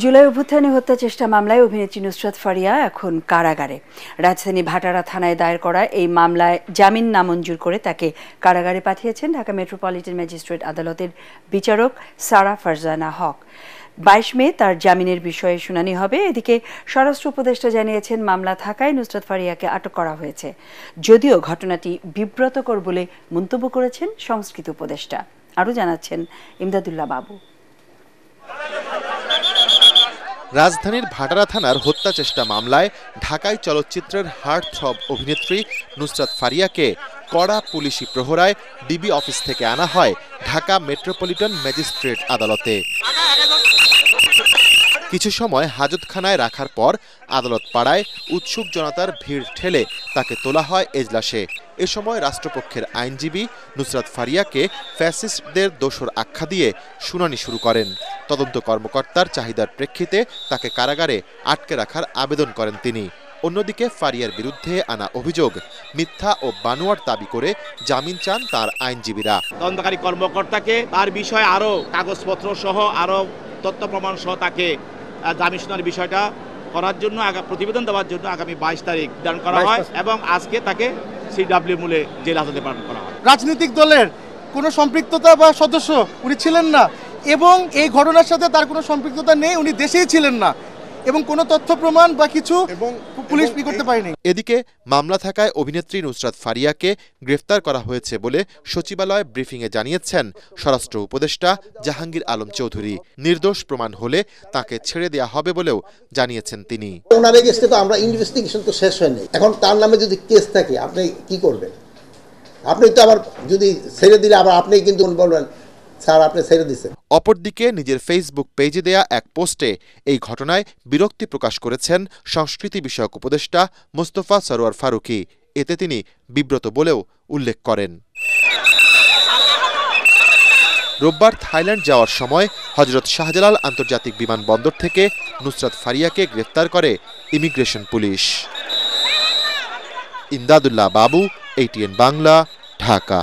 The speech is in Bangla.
জুলাই অভ্যুত্থানে হত্যা চেষ্টা মামলায় অভিনেত্রী নুসরাত ফারিয়া এখন কারাগারে। রাজধানী ভাটারা থানায় দায়ের করা এই মামলায় জামিন নামঞ্জুর করে তাকে কারাগারে পাঠিয়েছেন ঢাকা মেট্রোপলিটন ম্যাজিস্ট্রেট আদালতের বিচারক সারা ফারজানা হক। 22 মে তার জামিনের বিষয়ে শুনানি হবে। এদিকে স্বরাষ্ট্র উপদেষ্টা জানিয়েছেন, মামলা থাকায় নুসরাত ফারিয়াকে আটক করা হয়েছে, যদিও ঘটনাটি বিব্রতকর বলে মন্তব্য করেছেন সংস্কৃতি উপদেষ্টা। আরও জানাচ্ছেন ইমদাদুল্লাহ বাবু। রাজধানীর ভাটারা থানার হত্যা চেষ্টা মামলায় ঢাকায় চলচ্চিত্রের হার্টথ্রব অভিনেত্রী নুসরাত ফারিয়াকে কড়া পুলিশি প্রহরায় ডিবি অফিস থেকে আনা হয় ঢাকা মেট্রোপলিটন ম্যাজিস্ট্রেট আদালতে। কিছু সময় হাজতখানায় রাখার পর আদালত পাড়ায় উৎসুক জনতার ভিড় ঠেলে তাকে তোলা হয় এজলাসে। এ সময় রাষ্ট্রপক্ষের আইনজীবী নুসরাত ফারিয়াকে ফ্যাসিস্টদের দোসর আখ্যা দিয়ে শুনানি শুরু করেন। তদন্ত কর্মকর্তার চাহিদার প্রেক্ষিতে তাকে কারাগারে আটকে রাখার আবেদন করেন তিনি। অন্যদিকে ফারিয়ার বিরুদ্ধে আনা অভিযোগ মিথ্যা ও বানোয়াট দাবি করে জামিন চান তার আইনজীবীরা। তদন্তকারী কর্মকর্তাকে তার বিষয়ে আরো কাগজপত্র সহ আরো তথ্য প্রমাণ সহ তাকে জামিন শুনানির বিষয়টা করার জন্য প্রতিবেদন দেওয়ার জন্য আগামী 22 তারিখ নির্ধারণ করা হয় এবং আজকে তাকে সিডব্লিউ মূলে জেল হাজতে প্রেরণ করা হয়। রাজনৈতিক দলের কোনো সম্পৃক্ততা বা সদস্য উনি ছিলেন না এবং এই ঘটনার সাথে তার কোনো সম্পৃক্ততা নেই, উনি দেশেই ছিলেন না এবং কোনো তথ্য প্রমাণ বা কিছু পুলিশ করতে পারেনি। এদিকে মামলা থাকায় অভিনেত্রী নুসরাত ফারিয়াকে গ্রেফতার করা হয়েছে বলে সচিবালয় ব্রিফিংয়ে জানিয়েছেন স্বরাষ্ট্র উপদেষ্টা জাহাঙ্গীর আলম চৌধুরী। নির্দোষ প্রমাণ হলে তাকে ছেড়ে দেওয়া হবে বলেও জানিয়েছেন তিনি। ওনার এগেইনস্টে তো আমরা ইনভেস্টিগেশন তো শেষ হয়নি, এখন তার নামে যদি কেস থাকে আপনি কি করবেন? আপনি তো আবার যদি ছেড়ে দিলে আবার আপনি কিন্তু বলবেন স্যার আপনি ছেড়ে দিয়েছেন। অপরদিকে নিজের ফেসবুক পেজে দেয়া এক পোস্টে এই ঘটনায় বিরক্তি প্রকাশ করেছেন সংস্কৃতি বিষয়ক উপদেষ্টা মোস্তফা সরোয়ার ফারুকী। এতে তিনি বিব্রত বলেও উল্লেখ করেন। রোববার থাইল্যান্ড যাওয়ার সময় হযরত শাহজালাল আন্তর্জাতিক বিমানবন্দর থেকে নুসরাত ফারিয়াকে গ্রেফতার করে ইমিগ্রেশন পুলিশ। ইমদাদুল্লাহ বাবু, ATN বাংলা, ঢাকা।